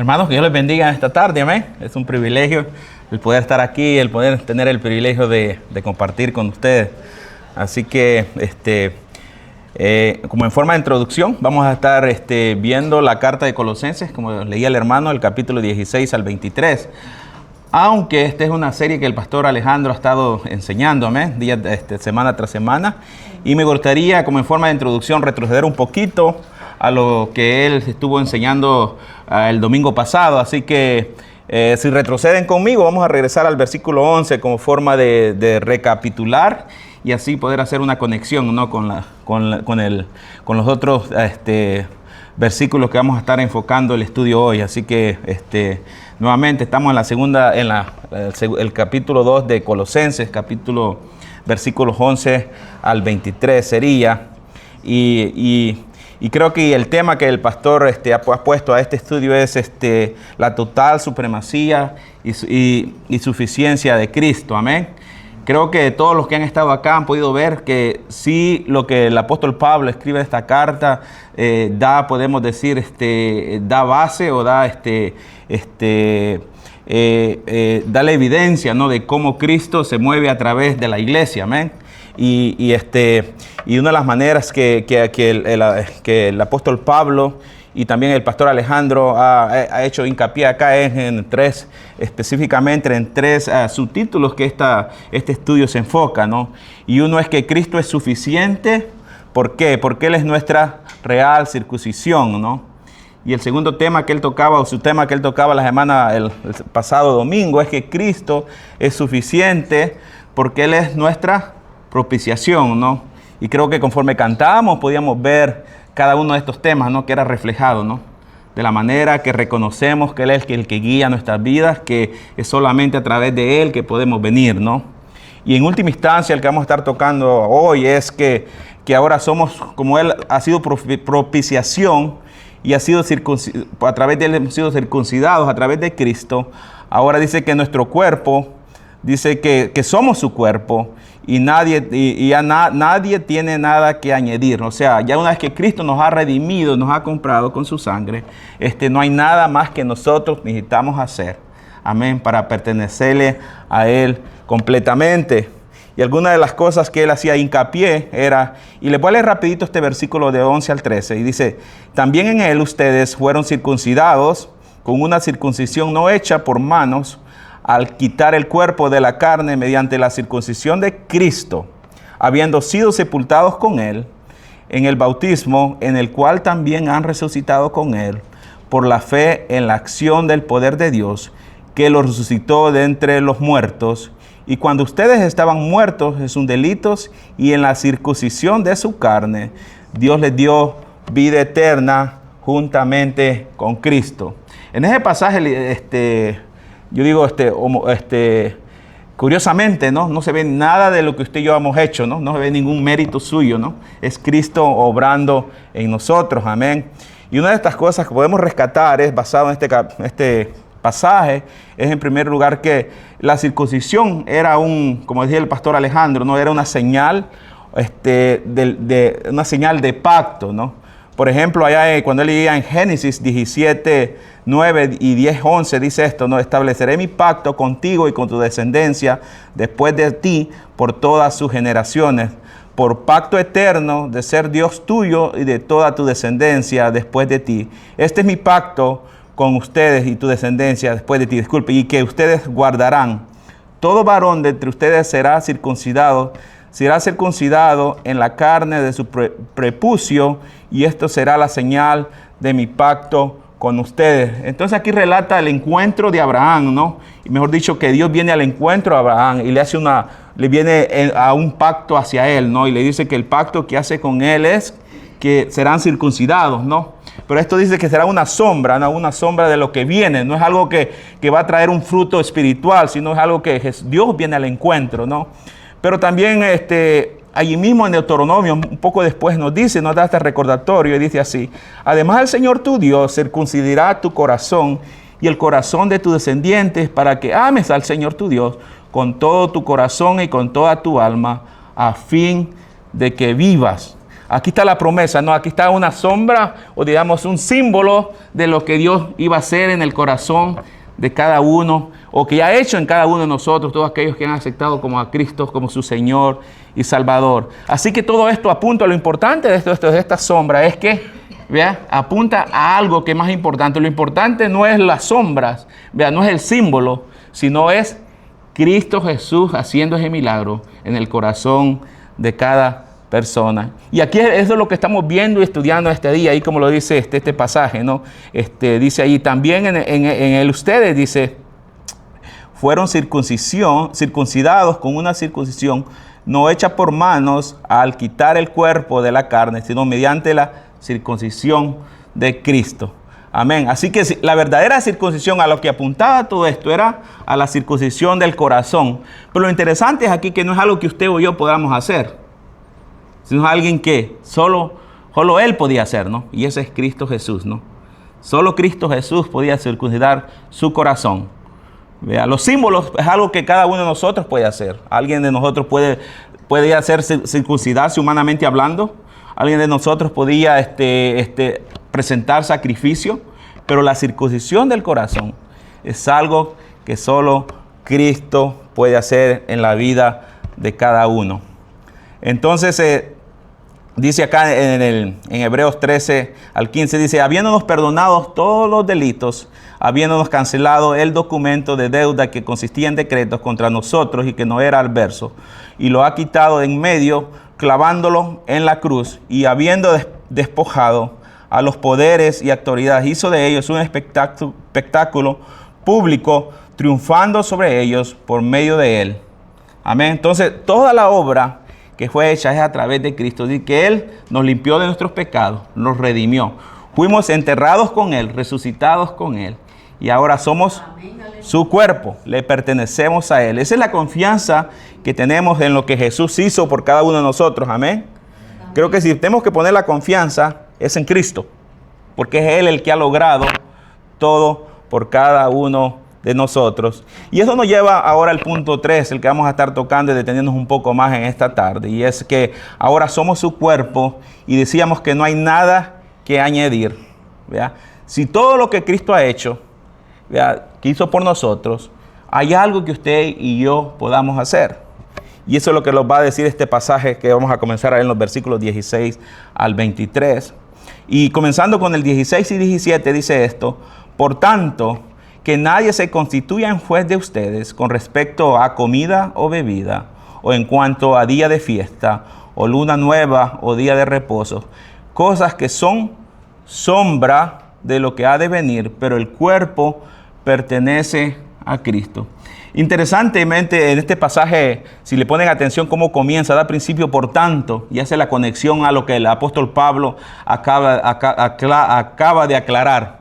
Hermanos, que Dios les bendiga esta tarde, amén. Es un privilegio el poder estar aquí, el poder tener el privilegio de compartir con ustedes. Así que, como en forma de introducción, vamos a estar viendo la carta de Colosenses, como leía el hermano, el capítulo 16 al 23. Aunque esta es una serie que el pastor Alejandro ha estado enseñando, amén, semana tras semana. Y me gustaría, como en forma de introducción, retroceder un poquito a lo que él estuvo enseñando el domingo pasado. Así que si retroceden conmigo, vamos a regresar al versículo 11 como forma de recapitular y así poder hacer una conexión, ¿no? con los otros versículos que vamos a estar enfocando el estudio hoy. Así que nuevamente estamos en la segunda, el capítulo 2 de Colosenses, versículos 11 al 23 sería. Y creo que el tema que el pastor ha puesto a este estudio es la total supremacía y suficiencia de Cristo. Amén. Creo que todos los que han estado acá han podido ver que sí, lo que el apóstol Pablo escribe en esta carta podemos decir, da base o da la evidencia, ¿no?, de cómo Cristo se mueve a través de la iglesia. Amén. Y una de las maneras que el apóstol Pablo y también el pastor Alejandro ha hecho hincapié acá es específicamente en tres subtítulos que este estudio se enfoca, ¿no? Y uno es que Cristo es suficiente. ¿Por qué? Porque Él es nuestra real circuncisión, ¿no? Y el segundo tema que él tocaba, o su tema que él tocaba el pasado domingo, es que Cristo es suficiente porque Él es nuestra propiciación, ¿no? Y creo que conforme cantábamos podíamos ver cada uno de estos temas, ¿no?, que era reflejado, ¿no?, de la manera que reconocemos que Él es el que guía nuestras vidas, que es solamente a través de Él que podemos venir, ¿no? Y en última instancia el que vamos a estar tocando hoy es que ahora somos, como Él ha sido propiciación y ha sido a través de Él hemos sido circuncidados a través de Cristo. Ahora dice que nuestro cuerpo, dice que somos su cuerpo y nadie tiene nada que añadir. O sea, ya una vez que Cristo nos ha redimido, nos ha comprado con su sangre, no hay nada más que nosotros necesitamos hacer. Amén, para pertenecerle a Él completamente. Y alguna de las cosas que él hacía hincapié era, y les voy a leer rapidito este versículo de 11 al 13, y dice: también en Él ustedes fueron circuncidados con una circuncisión no hecha por manos, al quitar el cuerpo de la carne mediante la circuncisión de Cristo, habiendo sido sepultados con Él en el bautismo, en el cual también han resucitado con Él, por la fe en la acción del poder de Dios, que los resucitó de entre los muertos. Y cuando ustedes estaban muertos en sus delitos y en la circuncisión de su carne, Dios les dio vida eterna juntamente con Cristo. En ese pasaje, yo digo, curiosamente, no se ve nada de lo que usted y yo hemos hecho, no se ve ningún mérito suyo, ¿no? Es Cristo obrando en nosotros, amén. Y una de estas cosas que podemos rescatar es basado en este pasaje, es en primer lugar que la circuncisión era como decía el pastor Alejandro, no era una señal, una señal de pacto, ¿no? Por ejemplo, allá cuando él leía en Génesis 17, 9 y 10, 11, dice esto, ¿no? Estableceré mi pacto contigo y con tu descendencia después de ti por todas sus generaciones, por pacto eterno de ser Dios tuyo y de toda tu descendencia después de ti. Este es mi pacto con ustedes y tu descendencia después de ti, y que ustedes guardarán. Todo varón de entre ustedes será circuncidado en la carne de su prepucio, y esto será la señal de mi pacto con ustedes. Entonces aquí relata el encuentro de Abraham, ¿no? Y mejor dicho, que Dios viene al encuentro a Abraham y le viene a un pacto hacia él, ¿no? Y le dice que el pacto que hace con él es que serán circuncidados, ¿no? Pero esto dice que será una sombra, ¿no? Una sombra de lo que viene. No es algo que va a traer un fruto espiritual, sino es algo que Dios viene al encuentro, ¿no? Pero también allí mismo en Deuteronomio, un poco después nos da este recordatorio y dice así: además el Señor tu Dios circuncidará tu corazón y el corazón de tus descendientes, para que ames al Señor tu Dios con todo tu corazón y con toda tu alma, a fin de que vivas. Aquí está la promesa, ¿no? Aquí está una sombra o digamos un símbolo de lo que Dios iba a hacer en el corazón de cada uno o que ya ha hecho en cada uno de nosotros, todos aquellos que han aceptado como a Cristo como su Señor y Salvador. Así que todo esto apunta a lo importante de esta sombra, es que, vea, apunta a algo que es más importante. Lo importante no es las sombras, vea, no es el símbolo, sino es Cristo Jesús haciendo ese milagro en el corazón de cada persona. Y aquí eso es lo que estamos viendo y estudiando este día, ahí como lo dice este pasaje, ¿no? Dice ahí, también en él ustedes, dice, fueron circuncidados con una circuncisión no hecha por manos al quitar el cuerpo de la carne, sino mediante la circuncisión de Cristo. Amén. Así que la verdadera circuncisión, a lo que apuntaba todo esto, era a la circuncisión del corazón. Pero lo interesante es aquí que no es algo que usted o yo podamos hacer, sino alguien que solo Él podía hacer, ¿no? Y ese es Cristo Jesús, ¿no? Solo Cristo Jesús podía circuncidar su corazón. Vea, los símbolos es algo que cada uno de nosotros puede hacer. Alguien de nosotros puede hacer circuncidarse humanamente hablando. Alguien de nosotros podía presentar sacrificio. Pero la circuncisión del corazón es algo que solo Cristo puede hacer en la vida de cada uno. Entonces, dice acá en Hebreos 13 al 15, dice, habiéndonos perdonado todos los delitos, habiéndonos cancelado el documento de deuda que consistía en decretos contra nosotros y que no era adverso, y lo ha quitado de en medio, clavándolo en la cruz, y habiendo despojado a los poderes y autoridades, hizo de ellos un espectáculo público, triunfando sobre ellos por medio de él. Amén. Entonces, toda la obra que fue hecha es a través de Cristo, y que Él nos limpió de nuestros pecados, nos redimió. Fuimos enterrados con Él, resucitados con Él, y ahora somos su cuerpo, le pertenecemos a Él. Esa es la confianza que tenemos en lo que Jesús hizo por cada uno de nosotros. Amén. Creo que si tenemos que poner la confianza es en Cristo, porque es Él el que ha logrado todo por cada uno de nosotros. Y eso nos lleva ahora al punto 3, el que vamos a estar tocando y deteniéndonos un poco más en esta tarde. Y es que ahora somos su cuerpo y decíamos que no hay nada que añadir. ¿Vea? Si todo lo que Cristo ha hecho, ¿vea?, que hizo por nosotros, hay algo que usted y yo podamos hacer. Y eso es lo que nos va a decir este pasaje que vamos a comenzar a ver en los versículos 16 al 23. Y comenzando con el 16 y 17 dice esto: por tanto, que nadie se constituya en juez de ustedes con respecto a comida o bebida, o en cuanto a día de fiesta, o luna nueva, o día de reposo, cosas que son sombra de lo que ha de venir, pero el cuerpo pertenece a Cristo. Interesantemente, en este pasaje, si le ponen atención cómo comienza, da principio por tanto, y hace la conexión a lo que el apóstol Pablo acaba de aclarar.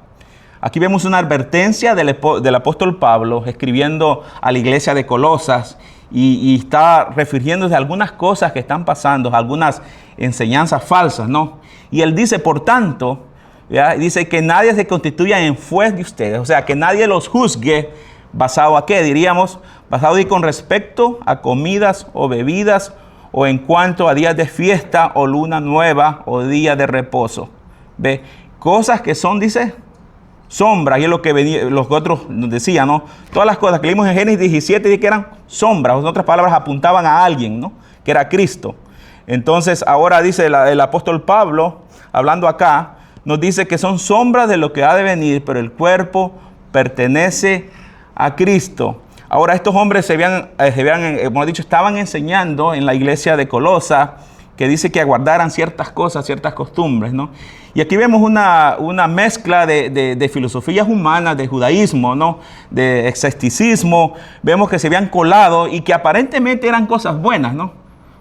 Aquí vemos una advertencia del apóstol Pablo escribiendo a la iglesia de Colosas y está refiriéndose a algunas cosas que están pasando, algunas enseñanzas falsas, ¿no? Y él dice, por tanto, ¿ya?, dice que nadie se constituya en juez de ustedes, o sea, que nadie los juzgue basado a qué, diríamos, basado y con respecto a comidas o bebidas, o en cuanto a días de fiesta o luna nueva o día de reposo. ¿Ve? Cosas que son, dice, sombras, y es lo que los otros nos decían, ¿no? Todas las cosas que leímos en Génesis 17 que eran sombras, o en otras palabras, apuntaban a alguien, ¿no?, que era Cristo. Entonces, ahora dice el apóstol Pablo, hablando acá, nos dice que son sombras de lo que ha de venir, pero el cuerpo pertenece a Cristo. Ahora, estos hombres como he dicho, estaban enseñando en la iglesia de Colosa, que dice que aguardaran ciertas cosas, ciertas costumbres, ¿no? Y aquí vemos una mezcla de filosofías humanas, de judaísmo, ¿no?, de escepticismo. Vemos que se habían colado y que aparentemente eran cosas buenas, ¿no?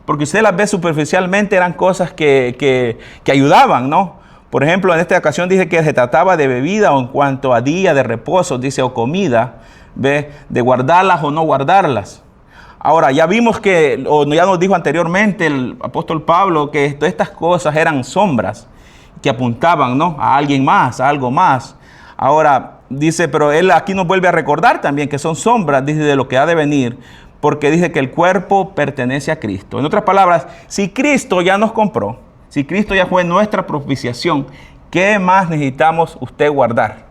Porque usted las ve superficialmente, eran cosas que ayudaban, ¿no? Por ejemplo, en esta ocasión dice que se trataba de bebida, o en cuanto a día de reposo, dice, o comida, ¿ve?, de guardarlas o no guardarlas. Ahora, ya vimos que, o ya nos dijo anteriormente el apóstol Pablo, que estas cosas eran sombras que apuntaban, ¿no?, a alguien más, a algo más. Ahora, dice, pero él aquí nos vuelve a recordar también que son sombras, dice, de lo que ha de venir, porque dice que el cuerpo pertenece a Cristo. En otras palabras, si Cristo ya nos compró, Si Cristo ya fue nuestra propiciación, ¿qué más necesitamos usted guardar?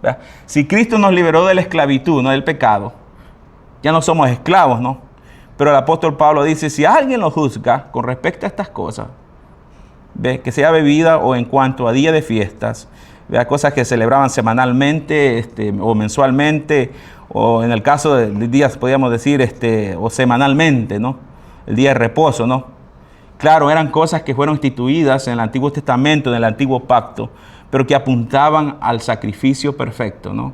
¿Verdad? Si Cristo nos liberó de la esclavitud, no del pecado, ya no somos esclavos, ¿no? Pero el apóstol Pablo dice, si alguien lo juzga con respecto a estas cosas, ¿ve? Que sea bebida o en cuanto a día de fiestas, ¿ve? Cosas que celebraban semanalmente o mensualmente, o en el caso de días, podríamos decir, o semanalmente, ¿no? El día de reposo, ¿no? Claro, eran cosas que fueron instituidas en el Antiguo Testamento, en el Antiguo Pacto, pero que apuntaban al sacrificio perfecto, ¿no?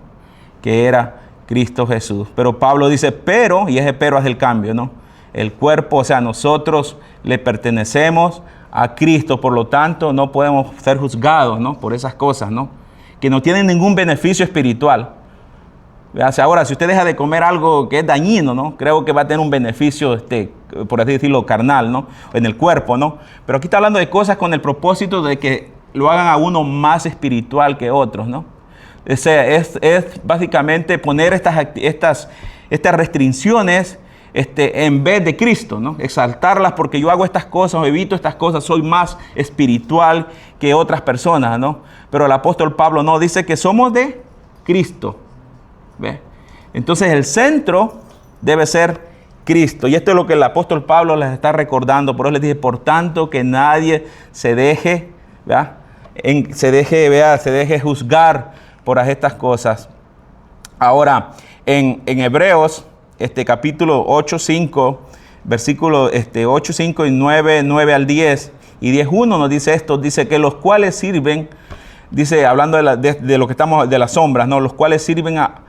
Que era Cristo Jesús. Pero Pablo dice, pero, y ese pero es el cambio, ¿no? El cuerpo, o sea, nosotros le pertenecemos a Cristo, por lo tanto, no podemos ser juzgados, ¿no? Por esas cosas, ¿no? Que no tienen ningún beneficio espiritual. Ahora, si usted deja de comer algo que es dañino, ¿no? Creo que va a tener un beneficio, por así decirlo, carnal, ¿no? En el cuerpo, ¿no? Pero aquí está hablando de cosas con el propósito de que lo hagan a uno más espiritual que otros, ¿no? Es básicamente poner estas restricciones en vez de Cristo, ¿no? Exaltarlas porque yo hago estas cosas o evito estas cosas, soy más espiritual que otras personas, ¿no? Pero el apóstol Pablo no, dice que somos de Cristo. ¿Ve? Entonces el centro debe ser Cristo. Y esto es lo que el apóstol Pablo les está recordando. Por eso les dije, por tanto, que nadie se deje, se deje juzgar por estas cosas. Ahora, en Hebreos, capítulo 8:5, versículos 8:5 y 9 al 10 y 10:1 nos dice esto, dice que los cuales sirven, dice, hablando de lo que estamos, de las sombras, ¿no? Los cuales sirven a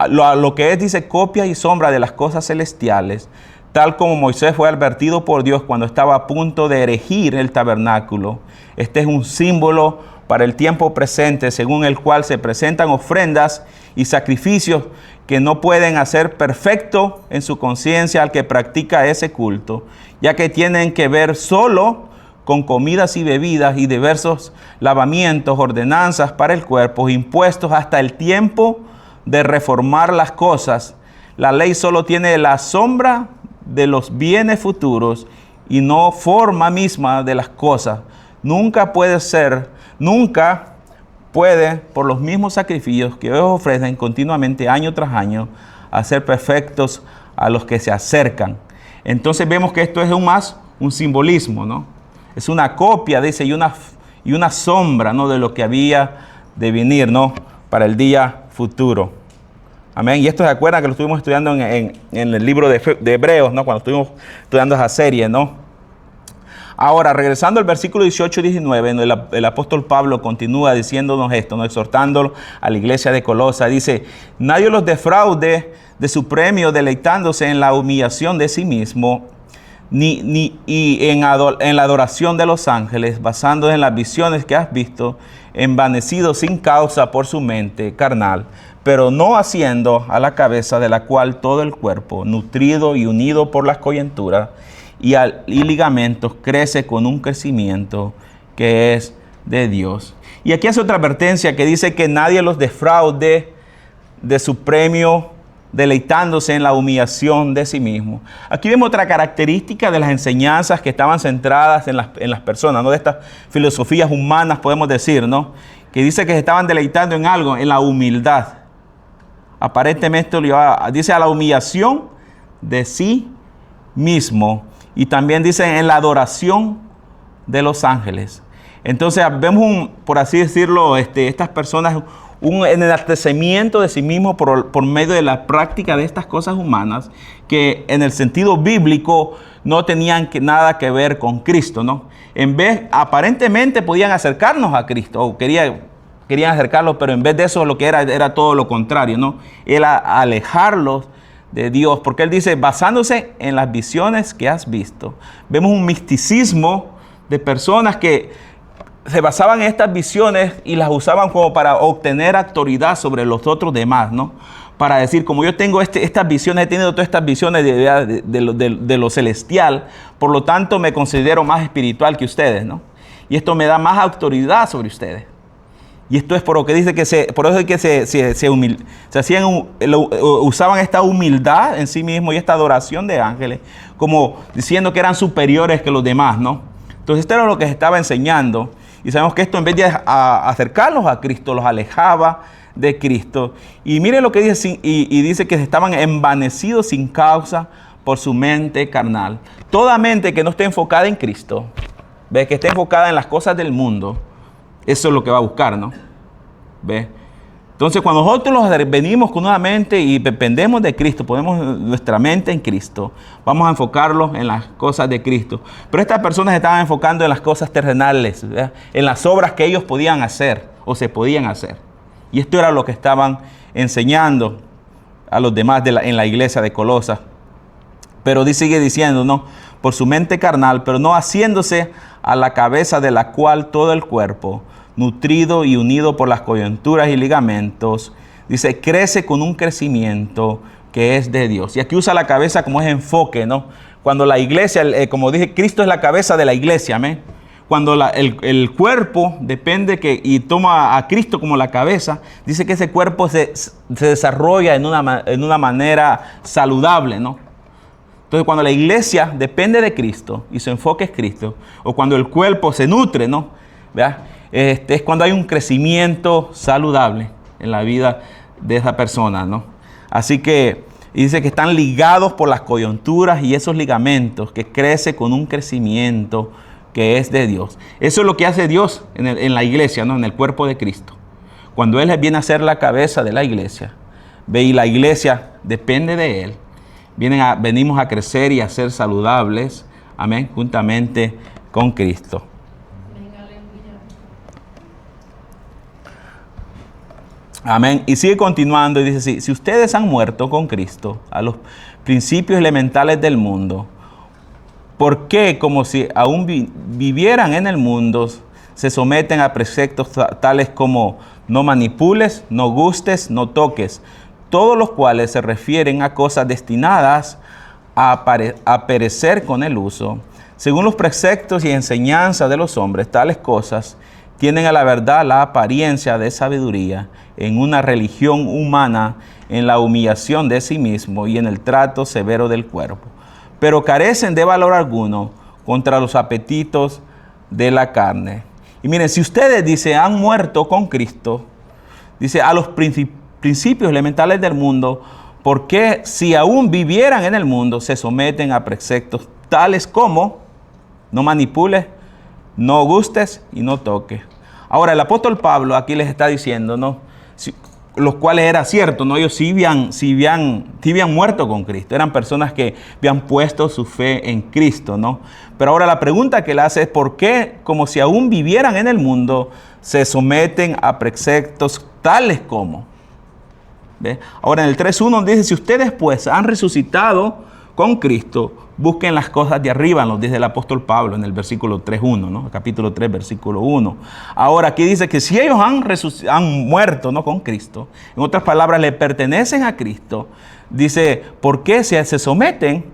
lo que es, dice, copia y sombra de las cosas celestiales, tal como Moisés fue advertido por Dios cuando estaba a punto de erigir el tabernáculo. Este es un símbolo para el tiempo presente, según el cual se presentan ofrendas y sacrificios que no pueden hacer perfecto en su conciencia al que practica ese culto, ya que tienen que ver solo con comidas y bebidas y diversos lavamientos, ordenanzas para el cuerpo, impuestos hasta el tiempo de reformar las cosas. La ley solo tiene la sombra de los bienes futuros y no forma misma de las cosas. Nunca puede, por los mismos sacrificios que ellos ofrecen continuamente año tras año, hacer perfectos a los que se acercan. Entonces vemos que esto es un simbolismo, ¿no? Es una copia, dice, y una sombra, ¿no? De lo que había de venir, ¿no? Para el día futuro. Amén. Y esto se acuerdan que lo estuvimos estudiando en el libro de Hebreos, ¿no? Cuando estuvimos estudiando esa serie, ¿no? Ahora, regresando al versículo 18 y 19, el apóstol Pablo continúa diciéndonos esto, ¿no? Exhortándolo a la iglesia de Colosa. Dice, nadie los defraude de su premio deleitándose en la humillación de sí mismo, ni en la adoración de los ángeles, basándose en las visiones que has visto, envanecido sin causa por su mente carnal, pero no haciendo a la cabeza, de la cual todo el cuerpo, nutrido y unido por las coyunturas y ligamentos, crece con un crecimiento que es de Dios. Y aquí hace otra advertencia que dice que nadie los defraude de su premio, deleitándose en la humillación de sí mismo. Aquí vemos otra característica de las enseñanzas que estaban centradas en las personas, ¿no? De estas filosofías humanas, podemos decir, ¿no? Que dice que se estaban deleitando en algo, en la humildad. Aparentemente dice a la humillación de sí mismo. Y también dice en la adoración de los ángeles. Entonces vemos, por así decirlo, estas personas, un enaltecimiento de sí mismo por medio de la práctica de estas cosas humanas que en el sentido bíblico no tenían nada que ver con Cristo, ¿no? En vez, aparentemente podían acercarnos a Cristo, o querían acercarlos, pero en vez de eso lo que era todo lo contrario, ¿no? Era alejarlos de Dios, porque él dice, basándose en las visiones que has visto. Vemos un misticismo de personas que se basaban en estas visiones y las usaban como para obtener autoridad sobre los otros demás, ¿no? Para decir, como yo tengo estas visiones, he tenido todas estas visiones de lo celestial, por lo tanto me considero más espiritual que ustedes, ¿no? Y esto me da más autoridad sobre ustedes. Y esto es por lo que dice que por eso es que usaban esta humildad en sí mismo y esta adoración de ángeles, como diciendo que eran superiores que los demás, ¿no? Entonces esto era lo que se estaba enseñando. Y sabemos que esto, en vez de acercarlos a Cristo, los alejaba de Cristo. Y mire lo que dice, y dice que estaban envanecidos sin causa por su mente carnal. Toda mente que no esté enfocada en Cristo, ¿ve? Que esté enfocada en las cosas del mundo, eso es lo que va a buscar, ¿no? ¿Ve? Entonces, cuando nosotros venimos con una mente y dependemos de Cristo, ponemos nuestra mente en Cristo, vamos a enfocarlos en las cosas de Cristo. Pero estas personas estaban enfocando en las cosas terrenales, ¿verdad? En las obras que ellos podían hacer o se podían hacer. Y esto era lo que estaban enseñando a los demás en la iglesia de Colosas. Pero sigue diciendo, ¿no? Por su mente carnal, pero no haciéndose a la cabeza de la cual todo el cuerpo, nutrido y unido por las coyunturas y ligamentos, dice, crece con un crecimiento que es de Dios. Y aquí usa la cabeza como es enfoque, ¿no? Cuando la iglesia, como dije, Cristo es la cabeza de la iglesia, amén. Cuando el cuerpo depende y toma a Cristo como la cabeza, dice que ese cuerpo se desarrolla en una manera saludable, ¿no? Entonces, cuando la iglesia depende de Cristo y su enfoque es Cristo, o cuando el cuerpo se nutre, ¿no? ¿Verdad? Es cuando hay un crecimiento saludable en la vida de esa persona, ¿no? Así que dice que están ligados por las coyunturas y esos ligamentos, que crece con un crecimiento que es de Dios. Eso es lo que hace Dios en la iglesia, ¿no? En el cuerpo de Cristo. Cuando Él viene a ser la cabeza de la iglesia, ve, y la iglesia depende de Él, venimos a crecer y a ser saludables, amén, juntamente con Cristo. Amén. Y sigue continuando y dice así: si ustedes han muerto con Cristo a los principios elementales del mundo, ¿por qué, como si aún vivieran en el mundo, se someten a preceptos tales como no manipules, no gustes, no toques? Todos los cuales se refieren a cosas destinadas a perecer con el uso. Según los preceptos y enseñanzas de los hombres, tales cosas tienen a la verdad la apariencia de sabiduría en una religión humana, en la humillación de sí mismo y en el trato severo del cuerpo, pero carecen de valor alguno contra los apetitos de la carne. Y miren, si ustedes, dice, han muerto con Cristo, dice, a los principios elementales del mundo, ¿por qué, si aún vivieran en el mundo, se someten a preceptos tales como no manipules, no gustes y no toques? Ahora, el apóstol Pablo aquí les está diciendo, ¿no? Los cuales era cierto, ¿no? Ellos sí habían muerto con Cristo. Eran personas que habían puesto su fe en Cristo, ¿no? Pero ahora la pregunta que le hace es: ¿por qué, como si aún vivieran en el mundo, se someten a preceptos tales como? ¿Ve? Ahora en el 3.1 dice: si ustedes pues han resucitado con Cristo, busquen las cosas de arriba, nos dice el apóstol Pablo en el versículo 3.1, ¿no? Capítulo 3, versículo 1. Ahora aquí dice que si ellos han muerto, ¿no? Con Cristo, en otras palabras, le pertenecen a Cristo, dice, ¿por qué se someten,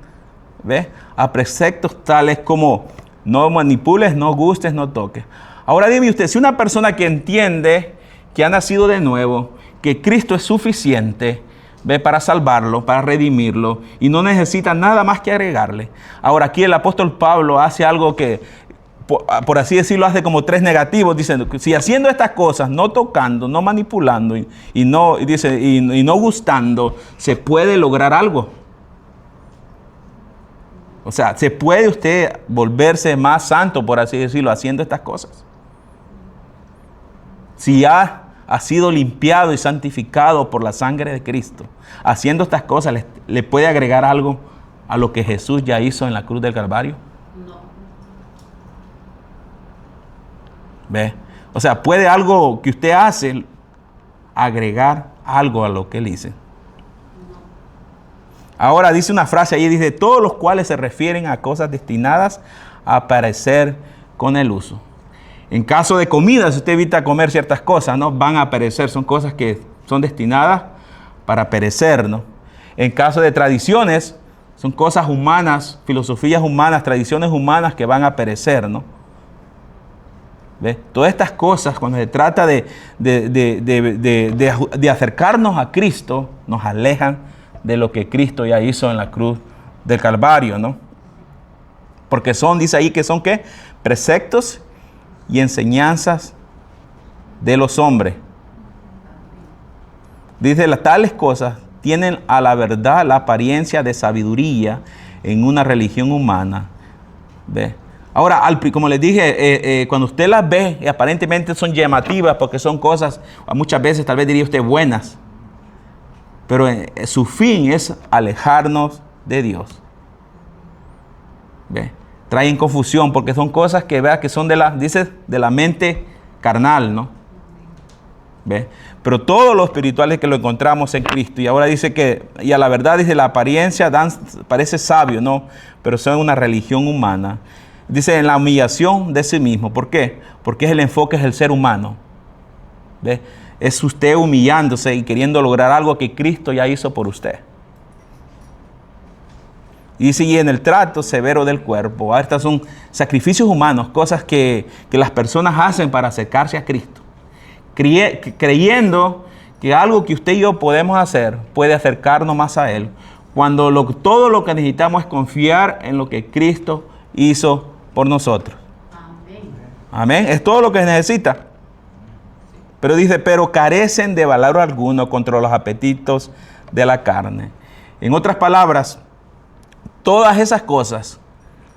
¿ve?, a preceptos tales como no manipules, no gustes, no toques? Ahora dime usted, si una persona que entiende que ha nacido de nuevo, que Cristo es suficiente, ve, para salvarlo, para redimirlo, y no necesita nada más que agregarle. Ahora aquí el apóstol Pablo hace algo que, por así decirlo, hace como tres negativos, diciendo que si haciendo estas cosas, no tocando, no manipulando y no gustando, se puede lograr algo. O sea, se puede usted volverse más santo, por así decirlo, haciendo estas cosas. Si ha sido limpiado y santificado por la sangre de Cristo, haciendo estas cosas, ¿le puede agregar algo a lo que Jesús ya hizo en la cruz del Calvario? No. ¿Ve? O sea, ¿puede algo que usted hace agregar algo a lo que él hizo? No. Ahora dice una frase ahí, dice, todos los cuales se refieren a cosas destinadas a perecer con el uso. En caso de comida, si usted evita comer ciertas cosas, ¿no?, van a perecer. Son cosas que son destinadas para perecer, ¿no? En caso de tradiciones, son cosas humanas, filosofías humanas, tradiciones humanas que van a perecer, ¿no? ¿Ve? Todas estas cosas, cuando se trata de acercarnos a Cristo, nos alejan de lo que Cristo ya hizo en la cruz del Calvario, ¿no? Porque son, dice ahí, que son, ¿qué? preceptos y enseñanzas de los hombres. Dice, las tales cosas tienen a la verdad la apariencia de sabiduría en una religión humana. ¿Ve? Ahora, como les dije, cuando usted las ve, aparentemente son llamativas porque son cosas, muchas veces tal vez diría usted buenas, pero su fin es alejarnos de Dios. ¿Ve? Traen confusión porque son cosas que, vea, que son de la mente carnal, ¿no? ¿Ve? Pero todo lo espiritual es que lo encontramos en Cristo. Y ahora dice que, y a la verdad dice, la apariencia parece sabio, ¿no? Pero son una religión humana. Dice, en la humillación de sí mismo. ¿Por qué? Porque el enfoque es el ser humano. ¿Ve? Es usted humillándose y queriendo lograr algo que Cristo ya hizo por usted. Y dice, y en el trato severo del cuerpo. Estos son sacrificios humanos, cosas que las personas hacen para acercarse a Cristo. Creyendo que algo que usted y yo podemos hacer puede acercarnos más a Él, cuando todo lo que necesitamos es confiar en lo que Cristo hizo por nosotros. Amén. Amén. Es todo lo que necesita. Pero dice, pero carecen de valor alguno contra los apetitos de la carne. En otras palabras, todas esas cosas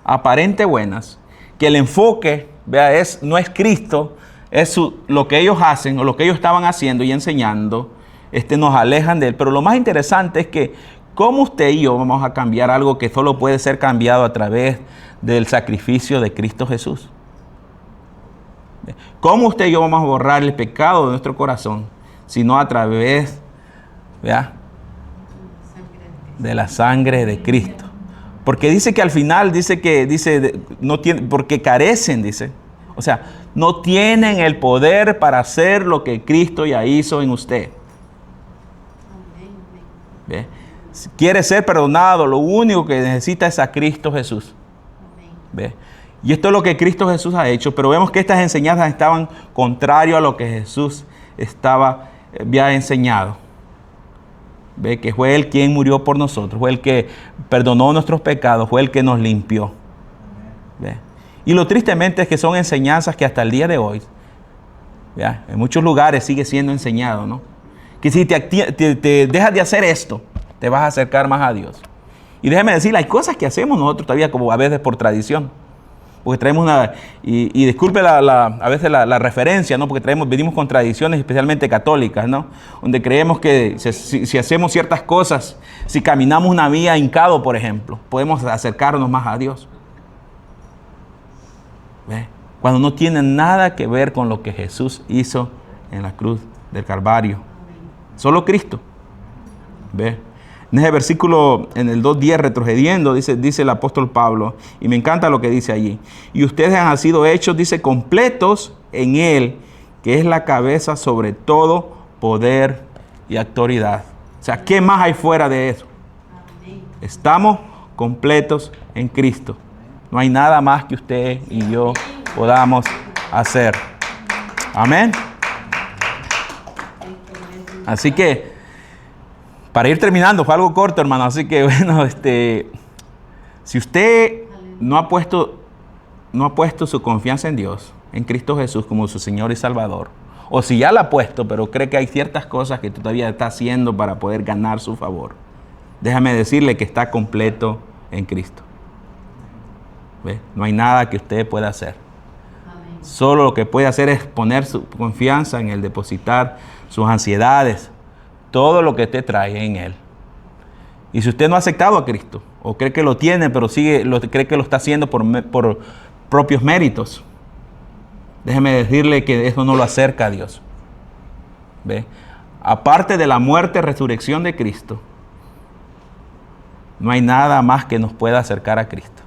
aparentes buenas, que el enfoque, vea, no es Cristo, es lo que ellos hacen o lo que ellos estaban haciendo y enseñando, nos alejan de Él. Pero lo más interesante es que cómo usted y yo vamos a cambiar algo que solo puede ser cambiado a través del sacrificio de Cristo Jesús. ¿Cómo usted y yo vamos a borrar el pecado de nuestro corazón? Sino a través, ¿vea?, de la sangre de Cristo. Porque dice que al final, no tiene, porque carecen, dice. O sea, no tienen el poder para hacer lo que Cristo ya hizo en usted. ¿Ve? Si quiere ser perdonado, lo único que necesita es a Cristo Jesús. ¿Ve? Y esto es lo que Cristo Jesús ha hecho, pero vemos que estas enseñanzas estaban contrarias a lo que Jesús había enseñado. ¿Ve? Que fue Él quien murió por nosotros, fue el que perdonó nuestros pecados, fue el que nos limpió. ¿Ve? Y lo tristemente es que son enseñanzas que hasta el día de hoy, ¿ya?, en muchos lugares sigue siendo enseñado, ¿no? Que si te dejas de hacer esto, te vas a acercar más a Dios. Y déjeme decirle, hay cosas que hacemos nosotros todavía como a veces por tradición. Porque traemos y disculpe a veces la referencia, ¿no? Porque venimos con tradiciones especialmente católicas, ¿no? Donde creemos que si hacemos ciertas cosas, si caminamos una vía hincado, por ejemplo, podemos acercarnos más a Dios. ¿Ve? Cuando no tiene nada que ver con lo que Jesús hizo en la cruz del Calvario. Solo Cristo. ¿Ve? En ese versículo, en el 2:10, retrocediendo, dice el apóstol Pablo, y me encanta lo que dice allí. Y ustedes han sido hechos, dice, completos en Él, que es la cabeza sobre todo poder y autoridad. O sea, ¿qué más hay fuera de eso? Estamos completos en Cristo. No hay nada más que usted y yo podamos hacer. Amén. Así que, para ir terminando, fue algo corto, hermano. Así que, bueno, si usted no ha puesto su confianza en Dios, en Cristo Jesús como su Señor y Salvador, o si ya la ha puesto, pero cree que hay ciertas cosas que todavía está haciendo para poder ganar su favor, déjame decirle que está completo en Cristo. ¿Ve? No hay nada que usted pueda hacer. Amén. Solo lo que puede hacer es poner su confianza en Él, depositar sus ansiedades, todo lo que usted trae en Él. Y si usted no ha aceptado a Cristo, o cree que lo tiene, pero cree que lo está haciendo por propios méritos, déjeme decirle que eso no lo acerca a Dios. ¿Ve? Aparte de la muerte y resurrección de Cristo, no hay nada más que nos pueda acercar a Cristo.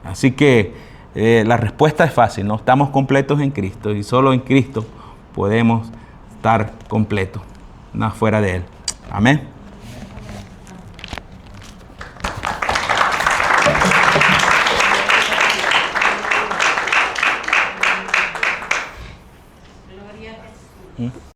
Así que la respuesta es fácil, ¿no? Estamos completos en Cristo y solo en Cristo podemos estar completos, no fuera de Él. Amén.